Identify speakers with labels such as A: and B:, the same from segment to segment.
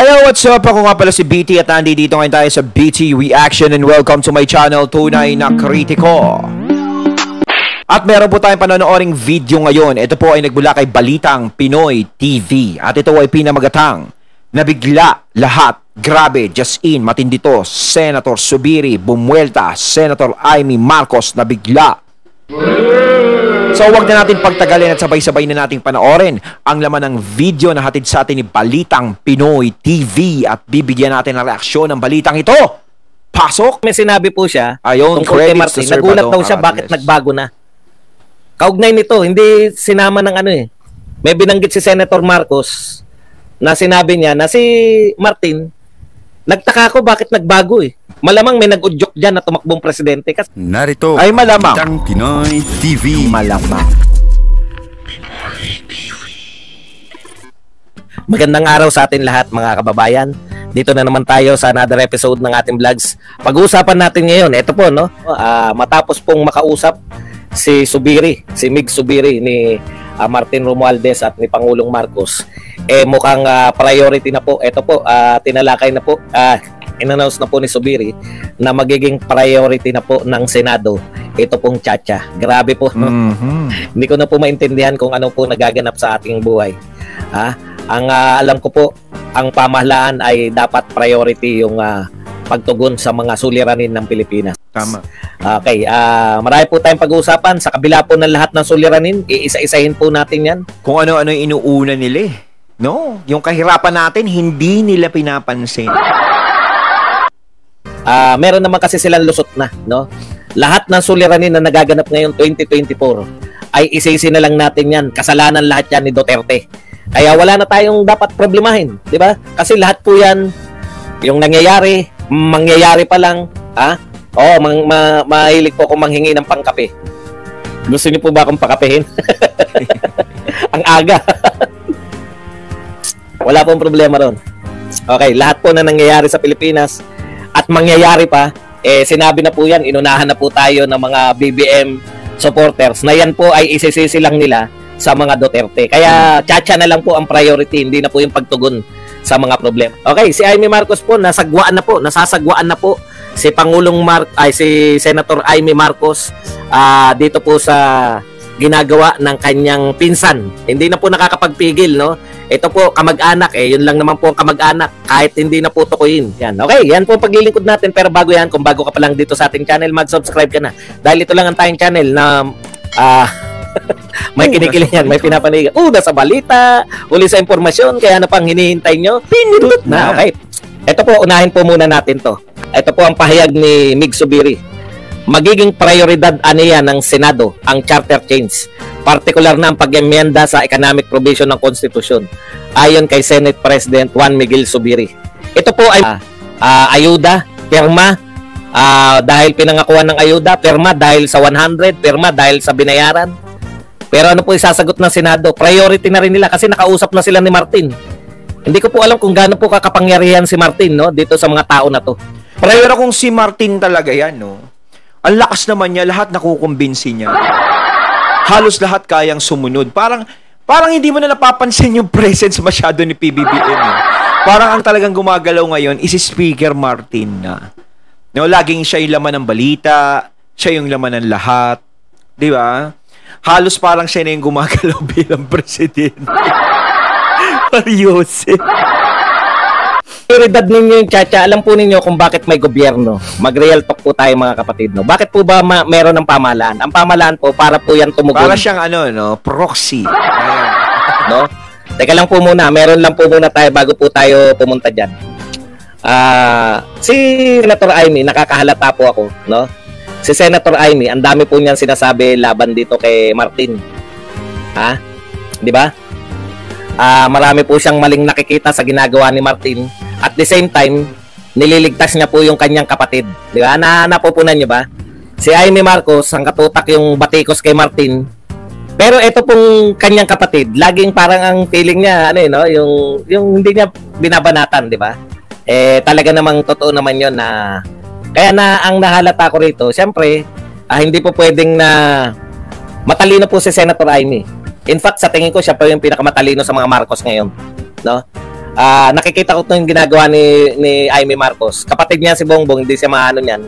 A: Hello, what's up? Ako nga pala si BT at nandito ngayon tayo sa BT Reaction and welcome to my channel, Tunay na Kritiko. At meron po tayong panonooring video ngayon. Ito po ay nagmula kay Balitang Pinoy TV. At ito ay pinamagatang Nabigla lahat. Grabe, just in, matindi to. Senator Zubiri, bumuelta. Senator Amy Marcos, nabigla. So wag na natin pagtagalin at sabay-sabay na nating panoorin ang laman ng video na hatid sa atin ni Balitang Pinoy TV at bibigyan natin ng reaksyon ng balitang ito. Pasok!
B: May sinabi po siya,
A: ayon,
B: tungkol kay Martin, nagulat daw siya bakit nagbago na. Kaugnay nito, hindi sinama ng may binanggit si Senator Marcos na sinabi niya na si Martin, nagtaka ako bakit nagbago Malamang may nag-udyok dyan na tumakbong presidente.
C: Narito
A: ay malamang
C: Balitang Pinoy TV.
A: Malamang.
B: Magandang araw sa atin lahat mga kababayan. Dito na naman tayo sa another episode ng ating vlogs. Pag-uusapan natin ngayon, ito po matapos pong makausap si Zubiri, si Mig Zubiri ni Martin Romualdez at ni Pangulong Marcos, mukhang priority na po. Ito po, tinalakay na po, in-announce na po ni Zubiri na magiging priority na po ng Senado ito pong Chacha. Grabe po. Hindi ko na po maintindihan kung ano po nagaganap sa ating buhay. Ang alam ko po, ang pamahalaan ay dapat priority yung pagtugon sa mga suliranin ng Pilipinas.
A: Tama.
B: Okay, marami po tayong pag-uusapan. Sa kabila po ng lahat ng suliranin, iisa-isahin po natin yan.
A: Kung ano-ano yung inuuna nila no? Yung kahirapan natin, hindi nila pinapansin.
B: Meron naman kasi silang lusot na, no? Lahat ng suliranin na nagaganap ngayon 2024 ay isisi na lang natin yan. Kasalanan lahat yan ni Duterte. Kaya wala na tayong dapat problemahin, di ba? Kasi lahat po yan, yung nangyayari, mangyayari pa lang, mahilig po akong manghingi ng pangkape. Gusto niyo po ba akong pakapehin? Ang aga. Wala pong problema ron. Okay, lahat po na nangyayari sa Pilipinas at mangyayari pa, sinabi na po yan, inunahan na po tayo ng mga BBM supporters na yan po ay isisisi lang nila sa mga Duterte. Kaya Chacha na lang po ang priority, hindi na po yung pagtugon sa mga problema. Okay, si Amy Marcos po, nasasagwaan na po si si Senator Amy Marcos dito po sa ginagawa ng kanyang pinsan. Hindi na po nakakapagpigil, no? Ito po, kamag-anak, yun lang naman po ang kamag-anak, kahit hindi na po tukuyin. Yan, okay, yan po ang paglilingkod natin. Pero bago yan, kung bago ka pa lang dito sa ating channel, mag-subscribe ka na. Dahil ito lang ang tayong channel na may kinikiling yan, may pinapanigan. Nasa balita, uli sa informasyon, kaya na pang hinihintay nyo, pinindot na. Okay, ito po, unahin po muna natin to. Ito po ang pahayag ni Mig Zubiri. Magiging prioridad aniya ng Senado ang charter change, partikular na ang pag-emyenda sa economic provision ng Konstitusyon, ayon kay Senate President Juan Miguel Zubiri. Ito po ay ayuda, pirma, dahil pinangakuan ng ayuda, pirma dahil sa 100, pirma dahil sa binayaran. Pero ano po isasagot ng Senado? Priority na rin nila kasi nakausap na sila ni Martin. Hindi ko po alam kung gaano po kakapangyarihan si Martin, no, dito sa mga tao na to.
A: Pero kung si Martin talaga yan, no, ang lakas naman niya, lahat nakukumbinsi niya. Halos lahat kayang sumunod. Parang hindi mo na napapansin yung presence masyado ni PBBM. Parang ang talagang gumagalaw ngayon is si Speaker Martin na. No, laging siya yung laman ng balita, siya yung laman ng lahat. Di ba? Halos parang siya na yung gumagalaw bilang presidente. Seryoso.
B: Prioridad ninyo yung Chacha, alam po ninyo kung bakit may gobyerno. Mag-real talk po tayo mga kapatid, no? Bakit po ba meron ng pamahalaan? Ang pamahalaan po para po yan tumugon.
A: Para siyang proxy.
B: No? Teka lang po muna, meron lang po muna tayo bago po tayo pumunta dyan. Si Senator Amy, nakakahalata po ako, no? Si Senator Amy, ang dami po niyang sinasabi laban dito kay Martin. Di ba? Marami po siyang maling nakikita sa ginagawa ni Martin. At the same time, nililigtas niya po yung kanyang kapatid. Di ba? Napupunan niyo ba? Si Amy Marcos, ang katutak yung batikos kay Martin. Pero ito pong kanyang kapatid, laging parang ang feeling niya, yung hindi niya binabanatan, di ba? Talaga namang totoo naman yun na... Kaya ang nahalata ko rito, siyempre, hindi po pwedeng na matalino po si Senator Amy. In fact, sa tingin ko, siya pa yung pinakamatalino sa mga Marcos ngayon. No? Nakikita ko 'to yung ginagawa ni Amy Marcos. Kapatid niya si Bongbong, hindi siya maano niyan.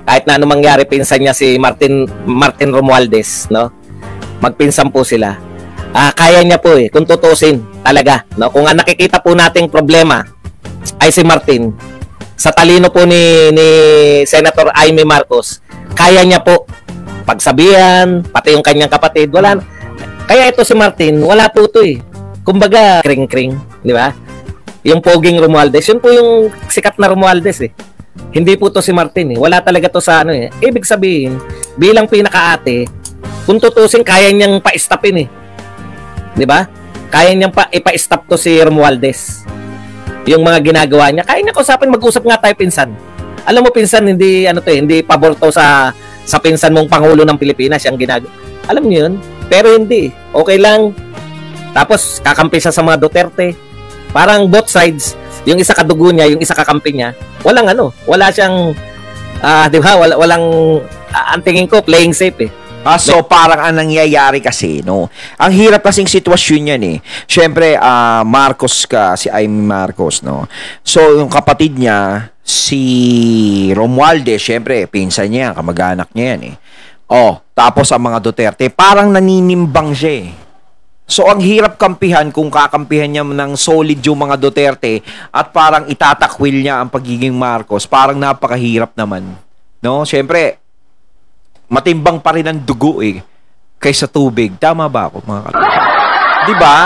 B: Kahit na anong mangyari, pinsan niya si Martin Romualdez, no? Magpinsan po sila. Kaya niya po kung tutusin talaga, no? Kung ang nakikita po nating problema ay si Martin, sa talino po ni Senator Amy Marcos, kaya niya po pagsabihan, pati yung kanyang kapatid, wala. Kaya ito si Martin, wala po ito Kumbaga, kring-kring, di ba? Yung poging Romualdez, yun po yung sikat na Romualdez Hindi po to si Martin Wala talaga to sa Ibig sabihin, bilang pinakaate, kung tutusin, kaya niyang pa-stopin Di ba? Kaya niyang ipa-stop to si Romualdez. Yung mga ginagawa niya, kaya niya kausapin, mag-usap nga tayo pinsan. Alam mo pinsan, hindi hindi pabor to sa pinsan mong Pangulo ng Pilipinas yung ginagawa. Alam niyo yun? Pero hindi. Okay lang. Tapos kakampi siya sa mga Duterte. Parang both sides, yung isa kadugo niya, yung isa kakampi niya. Wala siyang di ba? Walang ang tingin ko playing safe
A: So parang ang nangyayari kasi, no? Ang hirap kasing sitwasyon yan Siyempre, Marcos si Amy Marcos, no? So, yung kapatid niya, si Romualdez, siyempre, pinsan niya, kamag-anak niya yan tapos ang mga Duterte, parang naninimbang siya So, ang hirap kampihan kung kakampihan niya ng solid yung mga Duterte at parang itatakwil niya ang pagiging Marcos. Parang napakahirap naman, no? Siyempre, matimbang pa rin ang dugo kaysa tubig. Tama ba ako, mga kapatid? Di ba?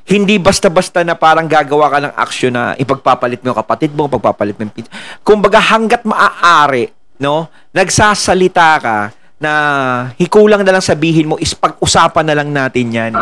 A: Hindi basta-basta na parang gagawa ka ng aksyon na ipagpapalit mo yung kapatid mo, pagpapalit mo yung kumbaga hanggat maaari, no? Nagsasalita ka na hikulang na lang sabihin mo is pag-usapan na lang natin yan.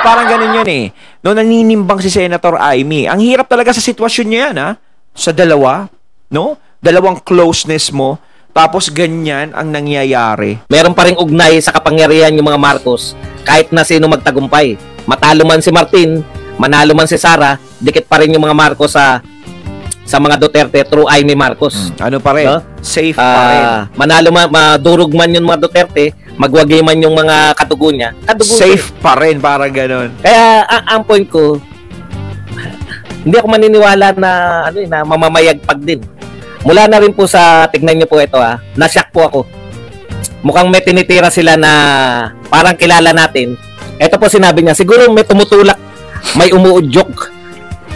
A: Parang ganun yun No, naninimbang si Senator Amy. Ang hirap talaga sa sitwasyon niya yan, Sa dalawa, no? Dalawang closeness mo. Tapos ganyan ang nangyayari.
B: Meron pa ring ugnay sa kapangyarihan yung mga Marcos kahit na sino magtagumpay. Matalo man si Martin, manalo man si Sara, dikit pa rin yung mga Marcos sa mga Duterte through Amy Marcos.
A: Ano pa rin?
B: No?
A: Safe pa rin.
B: Manalo man, madurog man yung mga Duterte, magwagi man yung mga katugo niya.
A: Safe pa rin, parang gano'n.
B: Kaya ang point ko, hindi ako maniniwala na na mamamayagpag din. Mula na rin po sa, tignan niyo po ito na-shock po ako. Mukhang may tinitira sila na parang kilala natin. Ito po sinabi niya, siguro may tumutulak, may umuudyok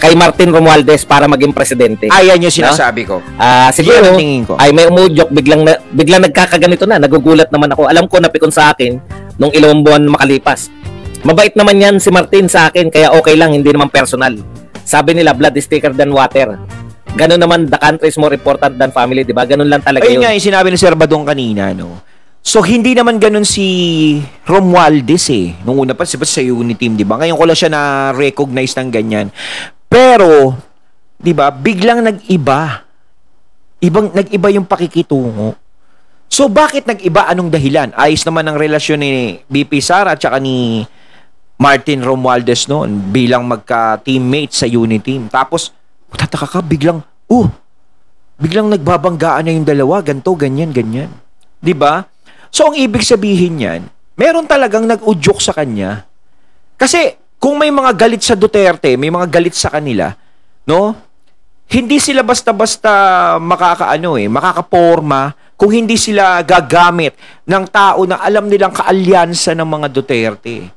B: kay Martin Romualdez para maging presidente.
A: Ayan yung sinasabi ko.
B: Siguro,
A: tingin ko.
B: ay may umuudyok, biglang nagkakaganito na, nagugulat naman ako. Alam ko, napikon sa akin nung ilang buwan makalipas. Mabait naman yan si Martin sa akin, kaya okay lang, hindi naman personal. Sabi nila, blood is thicker than water. Ganun naman, the country is more important than family, di ba? Ganun lang talaga
A: yun. Ayun nga, yung sinabi ni Sir Badong kanina, no? So, hindi naman ganun si Romualdez Nung una pa, sa Uniteam, di ba? Ngayon ko lang siya na-recognize ng ganyan. Pero, di ba, biglang nag-iba. Nag-iba yung pakikitungo. So, bakit nag-iba? Anong dahilan? Ayos naman ang relasyon ni BP Sara at saka ni Martin Romualdez noon bilang magka-teammate sa Uniteam. Tapos, tataka ka, biglang nagbabanggaan na yung dalawa, ganto, ganyan. Diba? So, ang ibig sabihin yan, meron talagang nag-udyok sa kanya. Kasi, kung may mga galit sa Duterte, may mga galit sa kanila, no? Hindi sila basta-basta makakaporma kung hindi sila gagamit ng tao na alam nilang kaalyansa ng mga Duterte.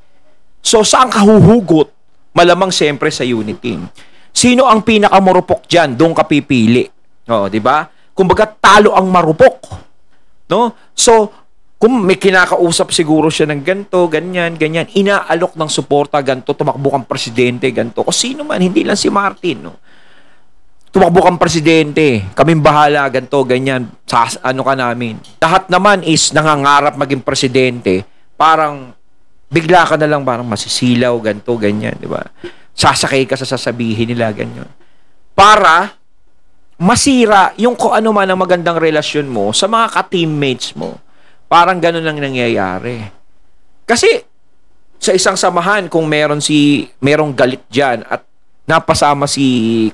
A: So, saan kahuhugot? Malamang siyempre sa Uniteam. Sino ang pinakamurupok dyan? Doon ka pipili. Di ba? Kumbaga, talo ang marupok. No? So, kung may kinakausap siguro siya ng ganito, ganyan, inaalok ng suporta, ganito, tumakbo kang presidente, ganito. O sino man, hindi lang si Martin. No? Tumakbo kang presidente, kaming bahala, ganito, ganyan, ka namin. Lahat naman is nangangarap maging presidente, parang bigla ka na lang parang masisilaw, ganito, ganyan, di ba? Sasakay ka sa sasabihin nila, ganyan. Para masira yung kung ano man ang magandang relasyon mo sa mga ka-teammates mo. Parang ganun lang nangyayari. Kasi sa isang samahan, kung merong galit dyan at napasama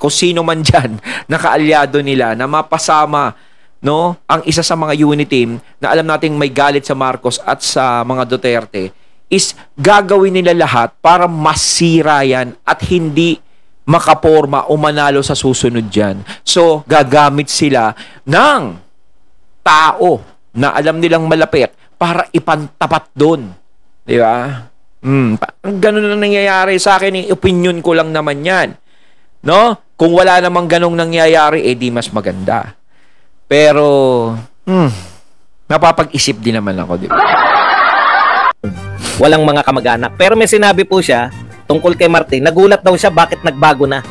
A: kung sino man dyan na kaalyado nila na mapasama, no, ang isa sa mga Uniteam na alam nating may galit sa Marcos at sa mga Duterte, is gagawin nila lahat para masira yan at hindi makaporma o manalo sa susunod dyan. So, gagamit sila ng tao na alam nilang malapit para ipantapat doon. Di ba? Ganun na nangyayari sa akin. Opinion ko lang naman yan. No? Kung wala namang ganong nangyayari, di mas maganda. Pero, napapag-isip din naman ako, di ba?
B: Walang mga kamag-anak. Pero may sinabi po siya tungkol kay Martin. Nagulat daw siya bakit nagbago na.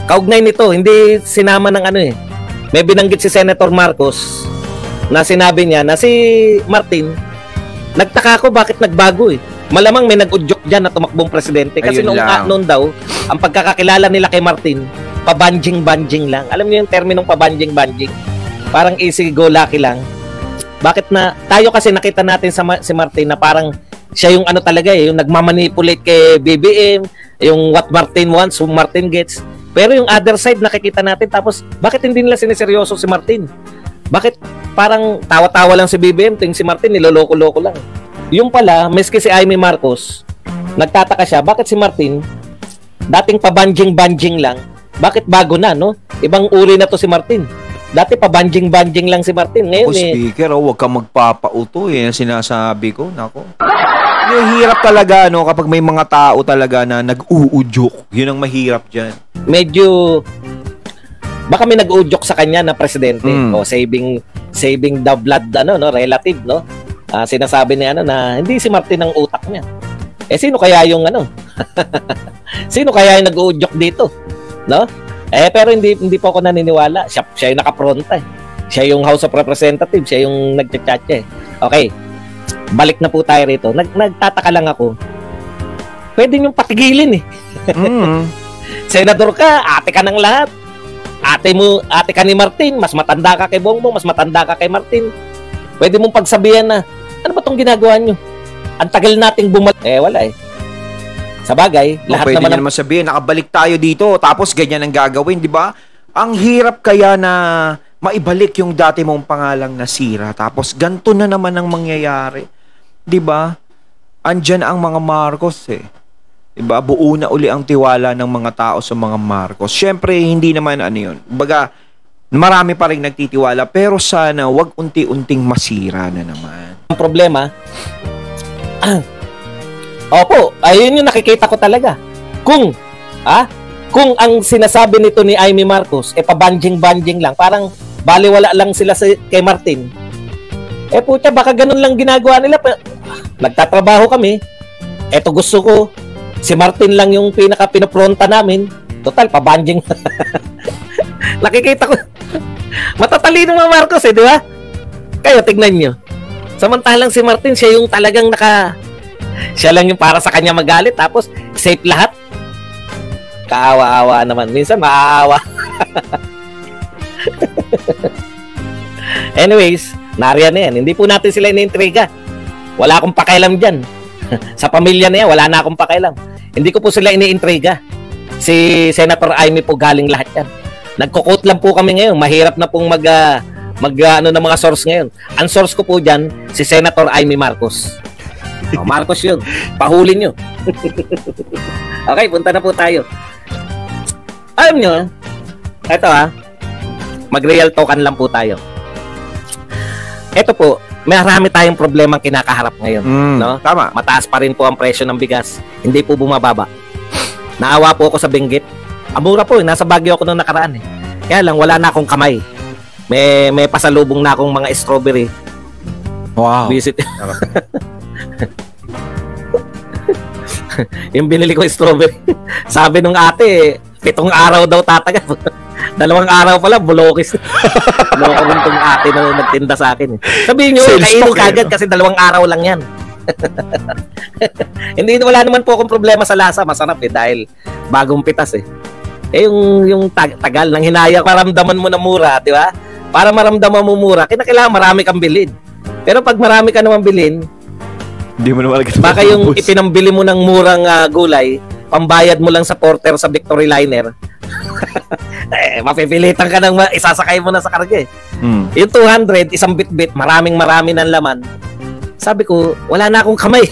B: Kaugnay nito, hindi sinama ng May binanggit si Senator Marcos na sinabi niya na si Martin, nagtaka ako bakit nagbago Malamang may nag-udyok dyan na tumakbong presidente. Kasi noon daw, ang pagkakakilala nila kay Martin, pabanjing-banjing lang. Alam niyo yung terminong pabanjing-banjing? Parang easy go lucky lang. Bakit na, tayo kasi nakita natin si Martin na parang siya yung talaga yung nagmamanipulate kay BBM, yung what Martin wants, who Martin gets. Pero yung other side nakikita natin, tapos bakit hindi nila siniseryoso si Martin? Bakit parang tawa-tawa lang si BBM, ting si Martin niloloko-loko lang? Yung pala, meski si Amy Marcos, nagtataka siya, bakit si Martin, dating pabanjing-banjing lang, bakit bago na, no? Ibang uri na to si Martin. Dati pabanjing-banjing lang si Martin. Ngayon
A: speaker, huwag kang magpapauto ang sinasabi ko. Nako. Yung hirap talaga, no, kapag may mga tao talaga na nag-uudyok. Yun ang mahirap dyan.
B: Medyo, baka may nag-uudyok sa kanya na presidente. O saving the blood, relative, no? Sinasabi niya na hindi si Martin ang utak niya. Sino kaya yung sino kaya yung nag-uudyok dito? No? Pero hindi po ako naniniwala. Siya yung nakapronta. Siya yung House of Representatives, siya yung nagchat-chat. Okay. Balik na po tayo rito. Nagtataka lang ako. Pwede niyong patigilin Senador ka, ate ka ng lahat. Ate ka ni Martin, mas matanda ka kay Bongbong, mas matanda ka kay Martin. Pwede mong pagsabihan na, ano ba itong ginagawa nyo? Ang tagal nating bumalik. Wala Sa bagay, lahat
A: pwede
B: naman
A: naman sabihin, nakabalik tayo dito, tapos ganyan ang gagawin, di ba? Ang hirap kaya na maibalik yung dati mong pangalang nasira, tapos ganito na naman ang mangyayari. Di ba? Andyan ang mga Marcos Di ba? Buo na uli ang tiwala ng mga tao sa mga Marcos. Siyempre, hindi naman yun. Baga, marami pa rin nagtitiwala, pero sana wag unti-unting masira na naman.
B: Ang problema, opo, ayun yung nakikita ko talaga. Kung ang sinasabi nito ni Amy Marcos, pabanjing-banjing lang, parang baliwala lang sila kay Martin. Puta, baka ganun lang ginagawa nila. Nagtatrabaho kami, gusto ko, si Martin lang yung pinapronta namin. Total, pabanjing. Nakikita ko, matatalino mga Marcos di ba? Kayo, tignan nyo. Samantalang si Martin, siya yung talagang siya lang yung para sa kanya magalit, tapos safe lahat. Kaawa-awa naman. Minsan, maaawa. Anyways, nariyan na yan. Hindi po natin sila iniintriga. Wala akong pakialam dyan. Sa pamilya na yan, wala na akong pakialam. Hindi ko po sila iniintriga. Si Senator Amy po galing lahat yan. Nagko-quote lang po kami ngayon. Mahirap na pong ng mga source ngayon. Ang source ko po dyan, si Senator Amy Marcos. Marcos yun. Pahuli nyo. Okay, punta na po tayo. Alam nyo, eto mag-real talkan lang po tayo. Eto po, marami tayong problemang kinakaharap ngayon. No?
A: Tama.
B: Mataas pa rin po ang presyo ng bigas. Hindi po bumababa. Naawa po ako sa Benguet. Amura po, nasa Baguio ako nung nakaraan Kaya lang, wala na akong kamay. May pasalubong na akong mga strawberry.
A: Wow.
B: Visit. Yung binili ko strawberry. Sabi nung ate, 7 araw daw tatagal. 2 araw pala, bulokis. Loko rin tong ate na nagtinda sa akin. Sabihin nyo, kainin kagad kasi 2 araw lang yan. Hindi, wala naman po akong problema sa lasa. Masarap dahil bagong pitas yung tagal ng hinaya, maramdaman mo na mura, di ba? Para maramdaman mo mura, kailangan marami kang bilhin. Pero pag marami ka naman bilhin,
A: hindi mo naman
B: baka yung ipinambili mo ng murang gulay, pambayad mo lang sa porter sa Victory Liner. Mapipilitan ka ng isasakay mo na sa karga Yung 200, isang bit-bit, marami ng laman. Sabi ko, wala na akong kamay.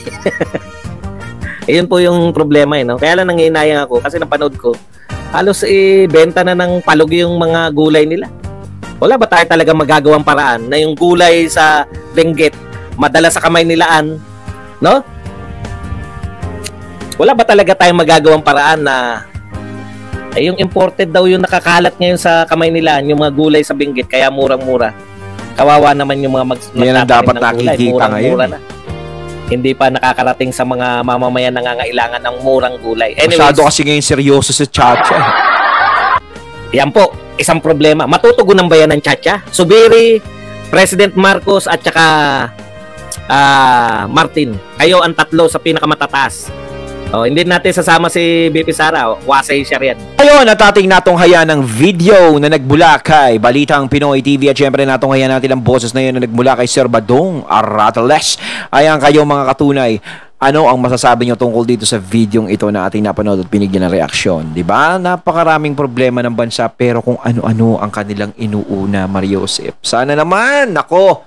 B: Ayun po yung problema no. Kaya lang nanginayang ako kasi napanood ko, halos benta na ng palog yung mga gulay nila. Wala ba tayo talaga magagawang paraan na yung gulay sa Benguet madala sa kamay nilaan, no? Wala ba talaga tayong magagawang paraan na yung imported daw yung nakakalat ngayon sa kamay nilaan, yung mga gulay sa Benguet, kaya murang-mura. Kawawa naman yung mga
A: Yan ang dapat nakikita ngayon.
B: Na. Hindi pa nakakarating sa mga mamamayan nangangailangan ng murang gulay. Anyways,
A: masyado kasi ngayon seryoso si Chacha.
B: Yan po, isang problema. Matutugunan ba yan ng Chacha? Subiri, President Marcos at saka Martin. Kayo ang tatlo sa pinakamatataas. Hindi natin sasama si BP Sara. Wasay siya riyan.
A: Ayun, at ating natunghaya ng video na nagbula kay Balitang Pinoy TV at syempre natunghaya natin ang boses na yun na nagbula kay Sir Badong Arateles. Ayan kayo mga katunay. Ano ang masasabi nyo tungkol dito sa videong ito na ating napanood at binigyan ng reaksyon? Diba? Napakaraming problema ng bansa pero kung ano-ano ang kanilang inuuna, Mariosep. Sana naman, nako,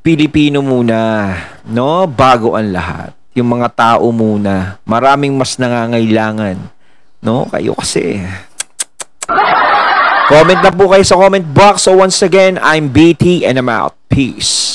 A: Pilipino muna, no? Bago ang lahat. Yung mga tao muna. Maraming mas nangangailangan. No? Kayo kasi. Comment na po kayo sa comment box. So once again, I'm BT and I'm out. Peace.